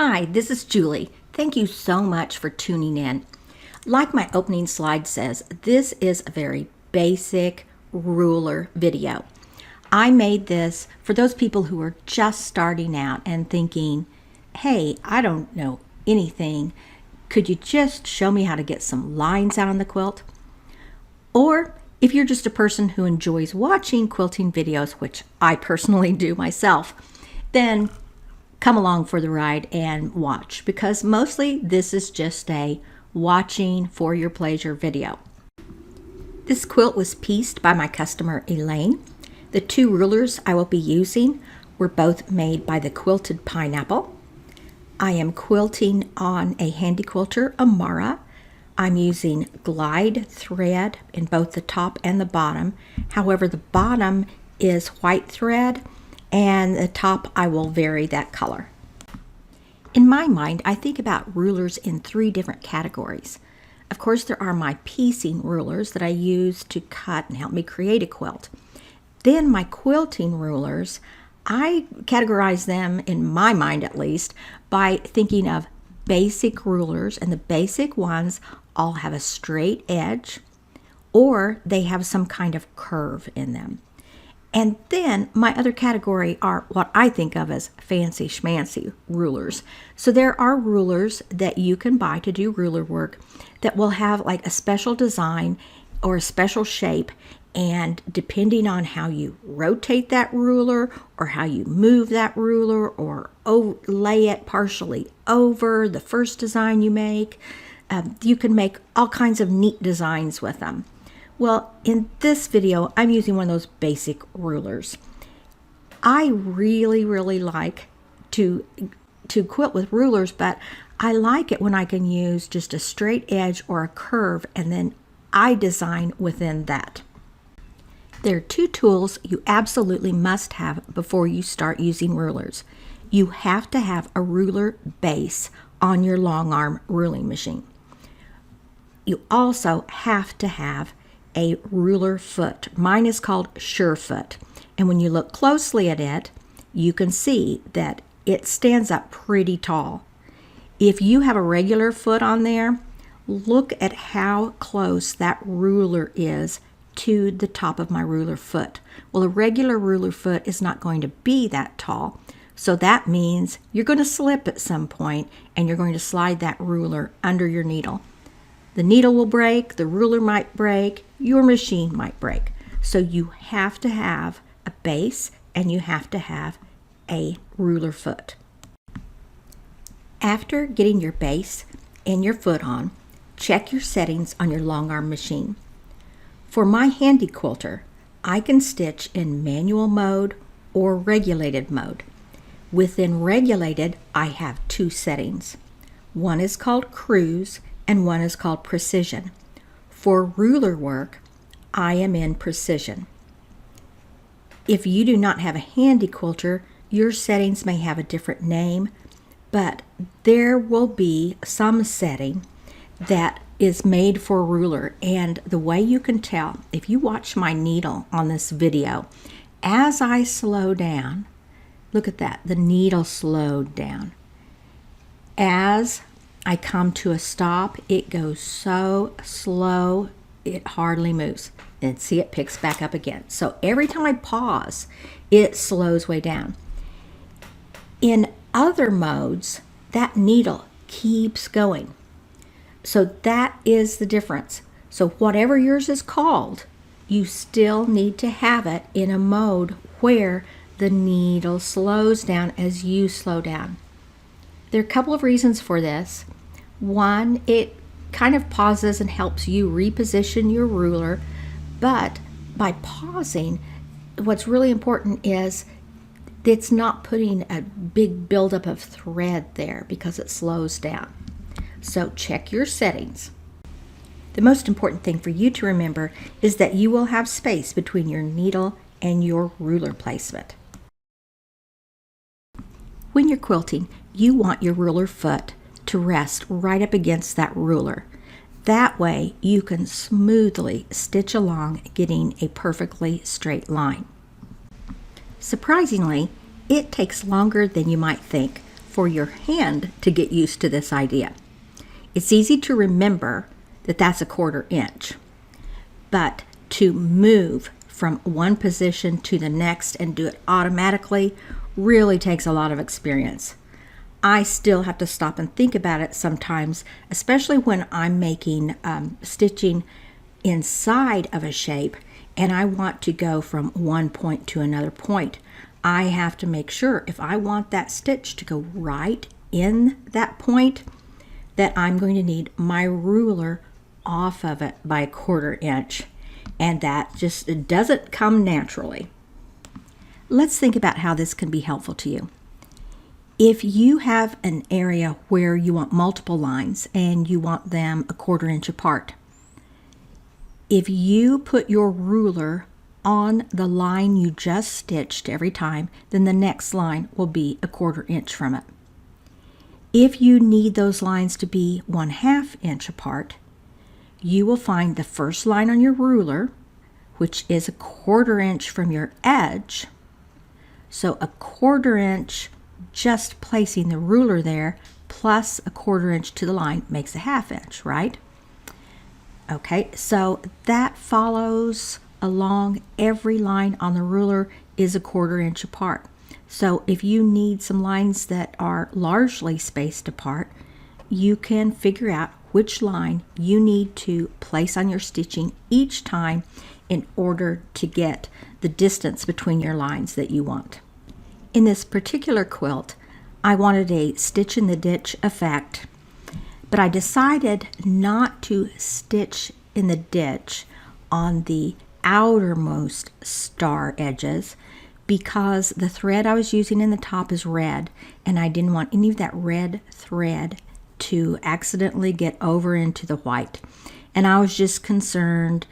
Hi, this is Julie. Thank you so much for tuning in. Like my opening slide says, this is a very basic ruler video. I made this for those people who are just starting out and thinking, hey, I don't know anything. Could you just show me how to get some lines out on the quilt? Or if you're just a person who enjoys watching quilting videos, which I personally do myself, then come along for the ride and watch, because mostly this is just a watching for your pleasure video. This quilt was pieced by my customer Elaine. The two rulers I will be using were both made by the Quilted Pineapple. I am quilting on a Handi Quilter Amara. I'm using glide thread in both the top and the bottom. However, the bottom is white thread, and the top I will vary that color. In my mind, I think about rulers in three different categories. Of course, there are my piecing rulers that I use to cut and help me create a quilt. Then my quilting rulers, I categorize them, in my mind at least, by thinking of basic rulers, and the basic ones all have a straight edge or they have some kind of curve in them. And then my other category are what I think of as fancy schmancy rulers. So there are rulers that you can buy to do ruler work that will have like a special design or a special shape, and depending on how you rotate that ruler or how you move that ruler or lay it partially over the first design you make, you can make all kinds of neat designs with them. Well, in this video, I'm using one of those basic rulers. I really like to quilt with rulers, but I like it when I can use just a straight edge or a curve, and then I design within that. There are two tools you absolutely must have before you start using rulers. You have to have a ruler base on your Longarm ruling machine. You also have to have a ruler foot. Mine is called Surefoot, and when you look closely at it, you can see that it stands up pretty tall. If you have a regular foot on there, look at how close that ruler is to the top of my ruler foot. Well, a regular ruler foot is not going to be that tall, so that means you're going to slip at some point and you're going to slide that ruler under your needle. The needle will break, the ruler might break, your machine might break. So you have to have a base and you have to have a ruler foot. After getting your base and your foot on, check your settings on your Longarm machine. For my Handi Quilter, I can stitch in manual mode or regulated mode. Within regulated, I have two settings. One is called cruise and one is called precision. For ruler work, I am in precision. If you do not have a Handi Quilter, your settings may have a different name, but there will be some setting that is made for ruler. And the way you can tell, if you watch my needle on this video, as I slow down, look at that, the needle slowed down. As I come to a stop, it goes so slow, it hardly moves. And see, it picks back up again. So every time I pause, it slows way down. In other modes, that needle keeps going. So that is the difference. So whatever yours is called, you still need to have it in a mode where the needle slows down as you slow down. There are a couple of reasons for this. One, it kind of pauses and helps you reposition your ruler, but by pausing, what's really important is it's not putting a big buildup of thread there because it slows down. So check your settings. The most important thing for you to remember is that you will have space between your needle and your ruler placement. When you're quilting, you want your ruler foot to rest right up against that ruler. That way you can smoothly stitch along, getting a perfectly straight line. Surprisingly, it takes longer than you might think for your hand to get used to this idea. It's easy to remember that that's a 1/4 inch, but to move from one position to the next and do it automatically really takes a lot of experience. I still have to stop and think about it sometimes, especially when I'm making stitching inside of a shape and I want to go from one point to another point. I have to make sure if I want that stitch to go right in that point that I'm going to need my ruler off of it by a 1/4 inch, and that just it doesn't come naturally. Let's think about how this can be helpful to you. If you have an area where you want multiple lines and you want them a 1/4 inch apart, if you put your ruler on the line you just stitched every time, then the next line will be a 1/4 inch from it. If you need those lines to be 1/2 inch apart, you will find the first line on your ruler, which is a 1/4 inch from your edge. So a 1/4 inch, just placing the ruler there, plus a 1/4 inch to the line makes a 1/2 inch, right? Okay, so that follows along. Every line on the ruler is a 1/4 inch apart. So if you need some lines that are largely spaced apart, you can figure out which line you need to place on your stitching each time in order to get the distance between your lines that you want. In this particular quilt, I wanted a stitch in the ditch effect, but I decided not to stitch in the ditch on the outermost star edges because the thread I was using in the top is red, and I didn't want any of that red thread to accidentally get over into the white. And I was just concerned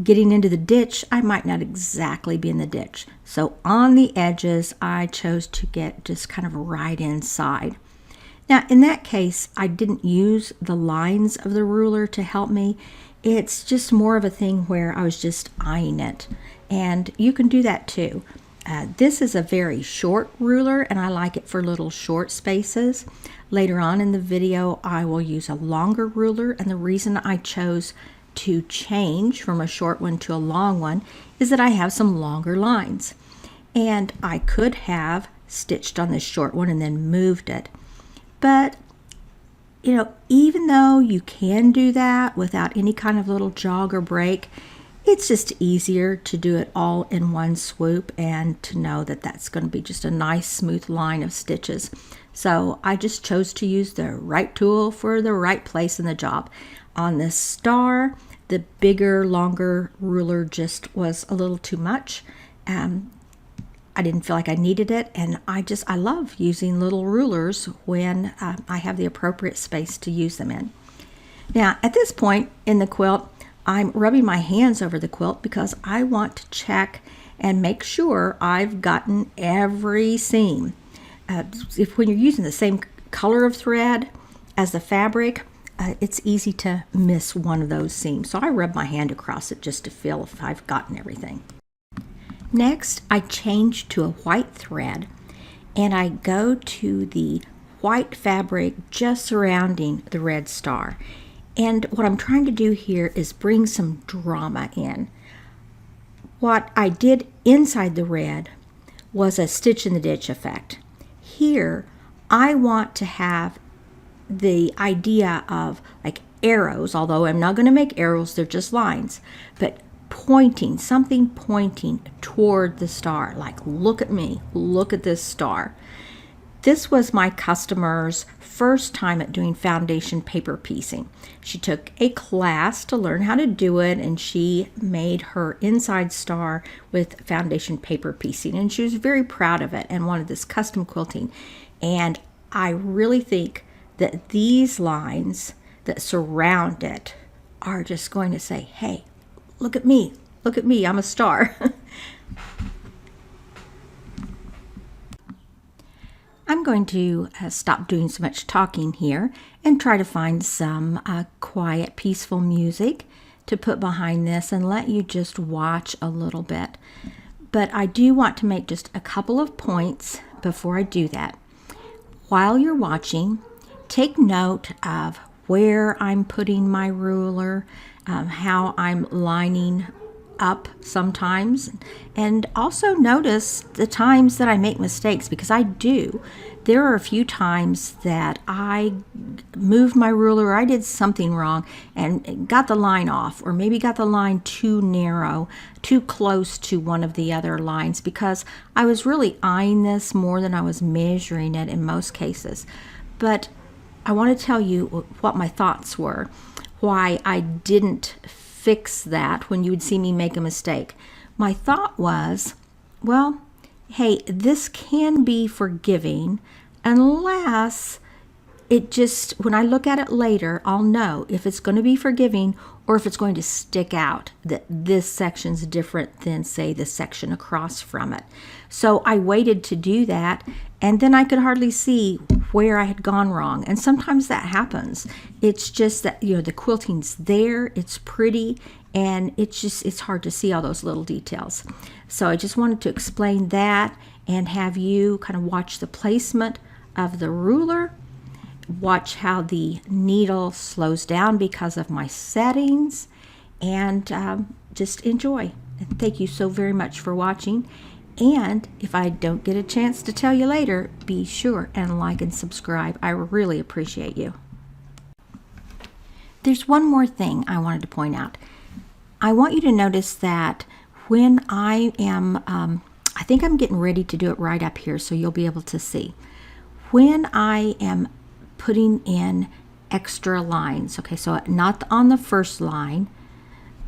getting into the ditch, I might not exactly be in the ditch. So on the edges, I chose to get just kind of right inside. Now, in that case, I didn't use the lines of the ruler to help me. It's just more of a thing where I was just eyeing it. And you can do that too. This is a very short ruler, and I like it for little short spaces. Later on in the video, I will use a longer ruler, and the reason I chose to change from a short one to a long one is that I have some longer lines. And I could have stitched on this short one and then moved it. But, you know, even though you can do that without any kind of little jog or break, it's just easier to do it all in one swoop and to know that that's going to be just a nice smooth line of stitches. So I just chose to use the right tool for the right place in the job. On this star, the bigger, longer ruler just was a little too much. I didn't feel like I needed it, and I love using little rulers when I have the appropriate space to use them in. Now, at this point in the quilt, I'm rubbing my hands over the quilt because I want to check and make sure I've gotten every seam. When you're using the same color of thread as the fabric, it's easy to miss one of those seams. So I rub my hand across it just to feel if I've gotten everything. Next, I change to a white thread, and I go to the white fabric just surrounding the red star. And what I'm trying to do here is bring some drama in. What I did inside the red was a stitch in the ditch effect. Here, I want to have the idea of like arrows, although I'm not going to make arrows, they're just lines, but pointing, something pointing toward the star, like look at me, look at this star. This was my customer's first time at doing foundation paper piecing. She took a class to learn how to do it, and she made her inside star with foundation paper piecing, and she was very proud of it and wanted this custom quilting. And I really think that these lines that surround it are just going to say, hey, look at me, I'm a star. I'm going to stop doing so much talking here and try to find some quiet, peaceful music to put behind this and let you just watch a little bit. But I do want to make just a couple of points before I do that. While you're watching, take note of where I'm putting my ruler, how I'm lining up sometimes, and also notice the times that I make mistakes, because I do. There are a few times that I moved my ruler, or I did something wrong and got the line off, or maybe got the line too narrow, too close to one of the other lines, because I was really eyeing this more than I was measuring it in most cases. But I want to tell you what my thoughts were, why I didn't fix that when you would see me make a mistake. My thought was, well, hey, this can be forgiving unless it just, when I look at it later, I'll know if it's going to be forgiving or if it's going to stick out that this section's different than, say, the section across from it. So I waited to do that, and then I could hardly see where I had gone wrong. And sometimes that happens. It's just that, the quilting's there, it's pretty, and it's hard to see all those little details. So I just wanted to explain that and have you kind of watch the placement of the ruler, watch how the needle slows down because of my settings, and just enjoy. And thank you so very much for watching. And if I don't get a chance to tell you later, be sure and like and subscribe. I really appreciate you. There's one more thing I wanted to point out. I want you to notice that when I am, I think I'm getting ready to do it right up here so you'll be able to see. When I am putting in extra lines, okay, so not on the first line,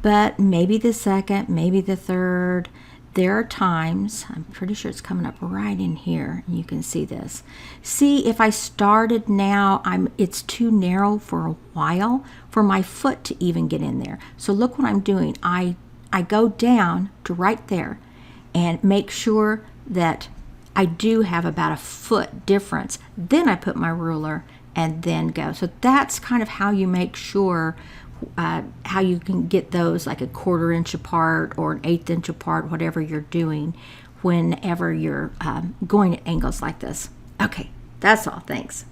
but maybe the second, maybe the third. There are times, I'm pretty sure it's coming up right in here, and you can see this. See, if I started now, it's too narrow for a while for my foot to even get in there. So look what I'm doing. I go down to right there and make sure that I do have about a foot difference. Then I put my ruler and then go. So that's kind of how you make sure how you can get those like a 1/4 inch apart or an 1/8 inch apart, whatever you're doing whenever you're going at angles like this. Okay, that's all. Thanks.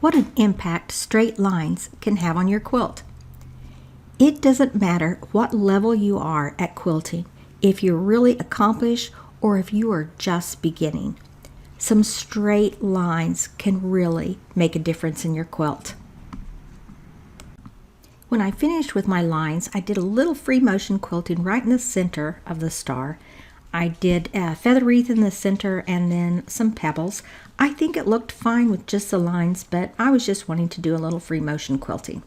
what an impact straight lines can have on your quilt. It doesn't matter what level you are at quilting, if you're really accomplished or if you are just beginning. Some straight lines can really make a difference in your quilt. When I finished with my lines, I did a little free motion quilting right in the center of the star. I did a feather wreath in the center and then some pebbles. I think it looked fine with just the lines, but I was just wanting to do a little free motion quilting.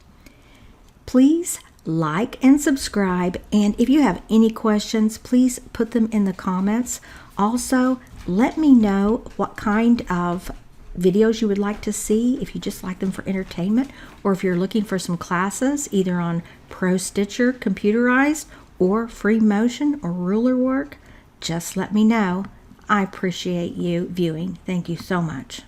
Please like and subscribe, and if you have any questions, please put them in the comments. Also, let me know what kind of videos you would like to see, if you just like them for entertainment, or if you're looking for some classes either on Pro Stitcher, computerized, or free motion or ruler work. Just let me know. I appreciate you viewing. Thank you so much.